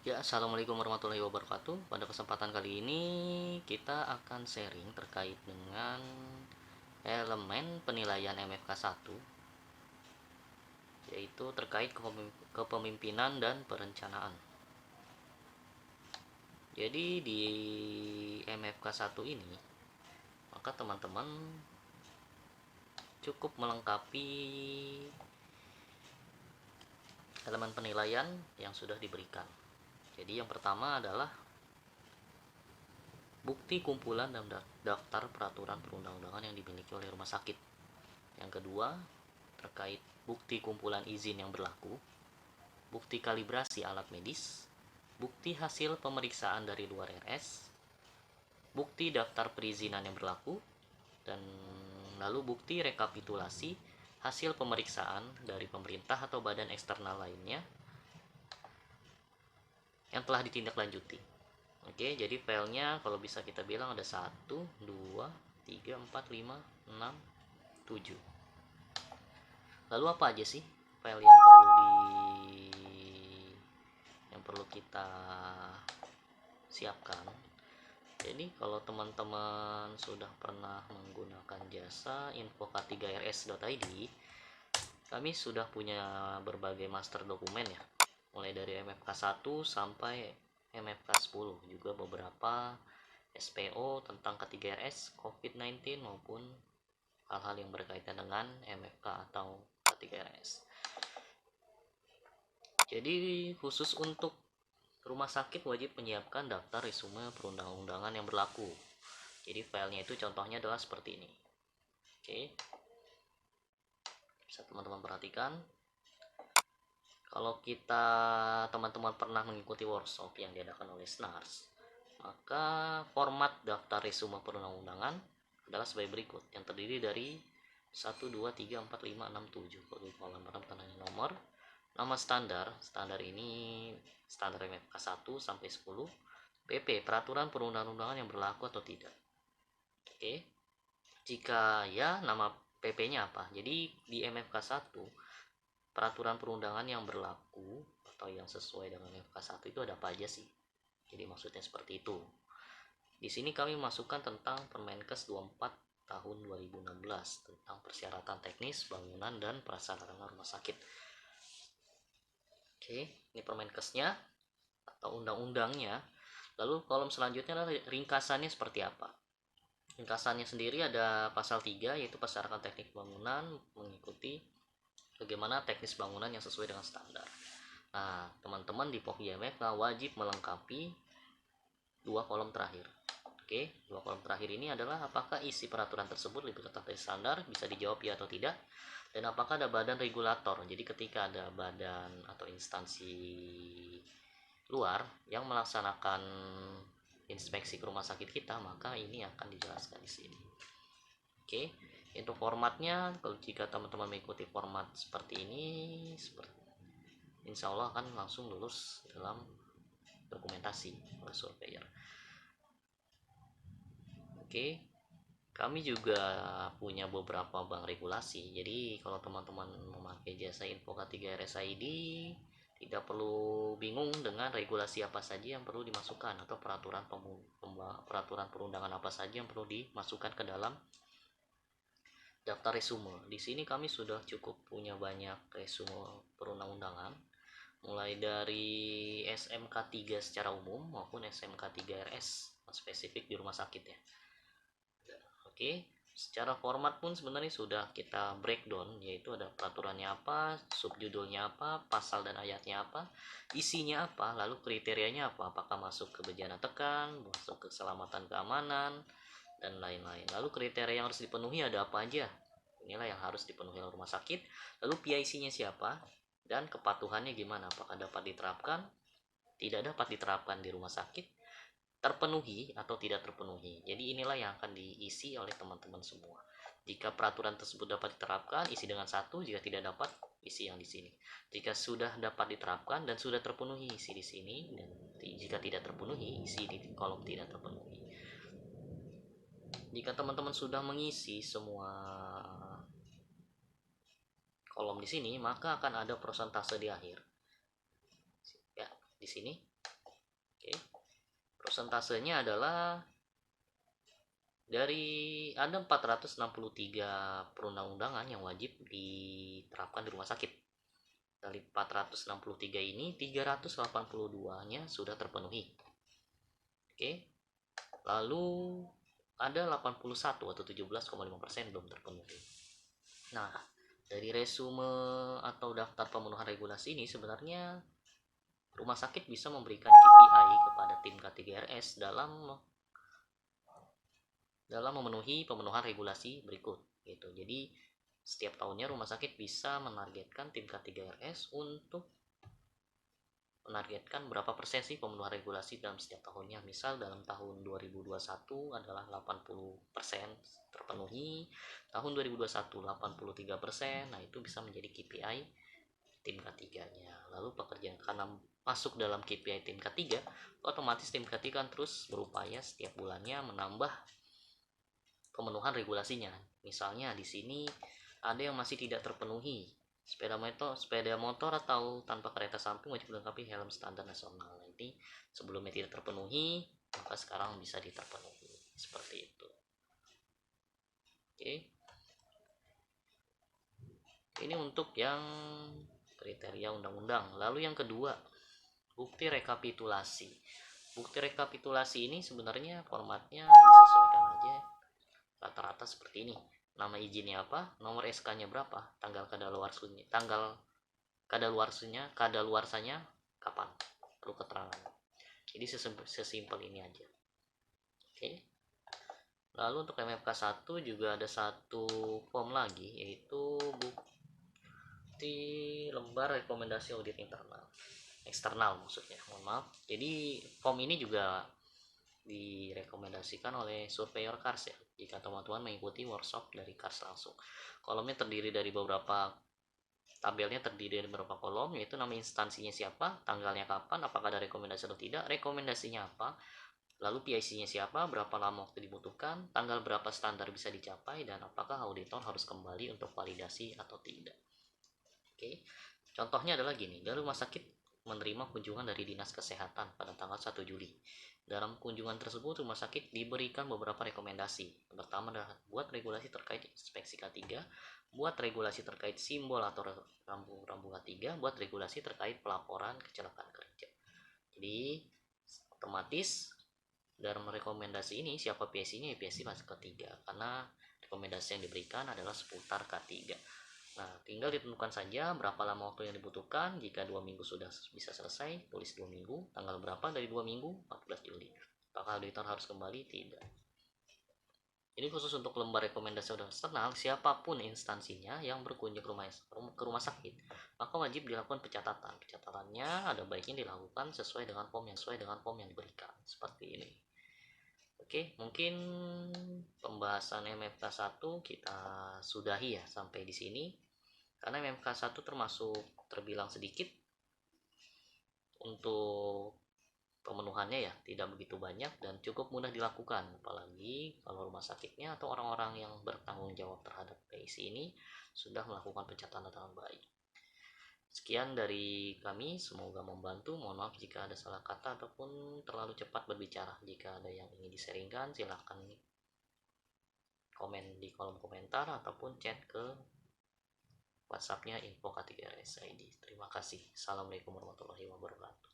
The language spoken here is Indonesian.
Ya, assalamualaikum warahmatullahi wabarakatuh. Pada kesempatan kali ini kita akan sharing terkait dengan elemen penilaian MFK 1, yaitu terkait kepemimpinan dan perencanaan. Jadi di MFK 1 ini, maka teman-teman cukup melengkapi elemen penilaian yang sudah diberikan. Jadi yang pertama adalah bukti kumpulan dan daftar peraturan perundang-undangan yang dimiliki oleh rumah sakit. Yang kedua, terkait bukti kumpulan izin yang berlaku, bukti kalibrasi alat medis, bukti hasil pemeriksaan dari luar RS, bukti daftar perizinan yang berlaku, dan lalu bukti rekapitulasi hasil pemeriksaan dari pemerintah atau badan eksternal lainnya yang telah ditindaklanjuti. Oke, jadi filenya kalau bisa kita bilang ada 1, 2, 3, 4, 5, 6, 7. Lalu apa aja sih file yang perlu kita siapkan? Jadi kalau teman-teman sudah pernah menggunakan jasa info3rs.id, kami sudah punya berbagai master dokumen ya, mulai dari MFK 1 sampai MFK 10, juga beberapa SPO tentang K3RS, COVID-19 maupun hal-hal yang berkaitan dengan MFK atau K3RS. Jadi khusus untuk rumah sakit wajib menyiapkan daftar resume perundang-undangan yang berlaku. Jadi filenya itu contohnya adalah seperti ini. Oke, bisa teman-teman perhatikan. Kalau kita teman-teman pernah mengikuti workshop yang diadakan oleh SNARS, maka format daftar resume perundang-undangan adalah sebagai berikut, yang terdiri dari 1, 2, 3, 4, 5, 6, 7 kolom tandanya nomor, nama standar ini standar MFK 1 sampai 10, PP peraturan perundang-undangan yang berlaku atau tidak. Oke, jika ya, nama PP-nya apa. Jadi di MFK 1 peraturan perundangan yang berlaku atau yang sesuai dengan MFK 1 itu ada apa aja sih. Jadi maksudnya seperti itu. Di sini kami masukkan tentang Permenkes 24 tahun 2016 tentang persyaratan teknis bangunan dan prasarana rumah sakit. Oke, ini Permenkesnya atau undang-undangnya. Lalu kolom selanjutnya adalah ringkasannya seperti apa. Ringkasannya sendiri ada pasal 3, yaitu persyaratan teknik bangunan mengikuti bagaimana teknis bangunan yang sesuai dengan standar. Nah, teman-teman di POK wajib melengkapi dua kolom terakhir. Oke, dua kolom terakhir ini adalah apakah isi peraturan tersebut lebih ketat dari standar, bisa dijawab ya atau tidak, dan apakah ada badan regulator. Jadi ketika ada badan atau instansi luar yang melaksanakan inspeksi ke rumah sakit kita, maka ini akan dijelaskan di sini. Oke, untuk formatnya, kalau jika teman-teman mengikuti format seperti ini, insya Allah akan langsung lulus dalam dokumentasi oleh surveyor. Oke, kami juga punya beberapa bank regulasi. Jadi kalau teman-teman memakai jasa Info3RS.id, tidak perlu bingung dengan regulasi apa saja yang perlu dimasukkan atau peraturan perundangan apa saja yang perlu dimasukkan ke dalam daftar resume. Di sini kami sudah cukup punya banyak resume perundang-undangan, mulai dari SMK 3 secara umum maupun SMK 3RS spesifik di rumah sakit ya. Oke, secara format pun sebenarnya sudah kita breakdown, yaitu ada peraturannya apa, subjudulnya apa, pasal dan ayatnya apa, isinya apa, lalu kriterianya apa, apakah masuk ke bencana tekan, masuk ke keselamatan keamanan, dan lain-lain. Lalu kriteria yang harus dipenuhi ada apa aja. Inilah yang harus dipenuhi oleh rumah sakit. Lalu PIC-nya siapa, dan kepatuhannya gimana, apakah dapat diterapkan, tidak dapat diterapkan di rumah sakit, terpenuhi atau tidak terpenuhi. Jadi inilah yang akan diisi oleh teman-teman semua. Jika peraturan tersebut dapat diterapkan, isi dengan 1. Jika tidak dapat, isi yang di sini. Jika sudah dapat diterapkan dan sudah terpenuhi, isi di sini. Dan jika tidak terpenuhi, isi di kolom tidak terpenuhi. Jika teman-teman sudah mengisi semua kolom di sini, maka akan ada persentase di akhir. Ya, di sini persentasenya adalah dari ada 463 perundang-undangan yang wajib diterapkan di rumah sakit. Dari 463 ini 382-nya sudah terpenuhi. Oke. Lalu ada 81 atau 17,5% belum terpenuhi. Nah, dari resume atau daftar pemenuhan regulasi ini sebenarnya rumah sakit bisa memberikan KPI kepada tim K3RS dalam memenuhi pemenuhan regulasi berikut gitu. Jadi setiap tahunnya rumah sakit bisa menargetkan tim K3RS untuk menargetkan berapa persen sih pemenuhan regulasi dalam setiap tahunnya. Misal dalam tahun 2021 adalah 80% terpenuhi, tahun 2021 83%. Nah, itu bisa menjadi KPI tim K3-nya. Lalu pekerjaan karena masuk dalam KPI tim K3, otomatis tim K3 kan terus berupaya setiap bulannya menambah pemenuhan regulasinya. Misalnya di sini ada yang masih tidak terpenuhi. Sepeda motor atau tanpa kereta samping wajib dilengkapi helm standar nasional. Nanti sebelumnya tidak terpenuhi, maka sekarang bisa diterpenuhi. Seperti itu. Oke. Ini untuk yang kriteria undang-undang. Lalu yang kedua, bukti rekapitulasi. Bukti rekapitulasi ini sebenarnya formatnya disesuaikan aja, rata-rata seperti ini. Nama izinnya apa, nomor SK-nya berapa, tanggal kadaluarsanya kapan, perlu keterangan. Jadi sesimpel ini aja. Oke. Lalu untuk MFK 1 juga ada satu form lagi, yaitu bukti lembar rekomendasi audit eksternal maksudnya, mohon maaf. Jadi form ini juga direkomendasikan oleh surveyor Kars ya, jika teman-teman mengikuti workshop dari Kars langsung. Kolomnya terdiri dari tabelnya terdiri dari beberapa kolom, yaitu nama instansinya siapa, tanggalnya kapan, apakah ada rekomendasi atau tidak, rekomendasinya apa, lalu PIC-nya siapa, berapa lama waktu dibutuhkan, tanggal berapa standar bisa dicapai, dan apakah auditor harus kembali untuk validasi atau tidak. Oke. Contohnya adalah gini, dari rumah sakit menerima kunjungan dari Dinas Kesehatan pada tanggal 1 Juli. Dalam kunjungan tersebut, rumah sakit diberikan beberapa rekomendasi. Yang pertama adalah buat regulasi terkait inspeksi K3, buat regulasi terkait simbol atau rambu K3, buat regulasi terkait pelaporan kecelakaan kerja. Jadi, otomatis dalam rekomendasi ini siapa PSI-nya, ya PSI masuk K3, karena rekomendasi yang diberikan adalah seputar K3. Nah, tinggal ditentukan saja berapa lama waktu yang dibutuhkan. Jika 2 minggu sudah bisa selesai, tulis 2 minggu. Tanggal berapa dari 2 minggu? 14 Juli. Apakah auditor harus kembali? Tidak. Ini khusus untuk lembar rekomendasi audit eksternal, siapapun instansinya yang berkunjung ke rumah sakit, maka wajib dilakukan pencatatan. Pencatatannya ada baiknya dilakukan sesuai dengan form yang diberikan. Seperti ini. Oke, mungkin pembahasan MFK 1 kita sudahi ya sampai di sini. Karena MFK 1 terbilang sedikit untuk pemenuhannya ya, tidak begitu banyak dan cukup mudah dilakukan, apalagi kalau rumah sakitnya atau orang-orang yang bertanggung jawab terhadap PIC ini sudah melakukan pencatatan dengan baik. Sekian dari kami, semoga membantu. Mohon maaf jika ada salah kata ataupun terlalu cepat berbicara. Jika ada yang ingin diseringkan, silahkan komen di kolom komentar ataupun chat ke WhatsApp-nya info K3RS ID. Terima kasih. Assalamualaikum warahmatullahi wabarakatuh.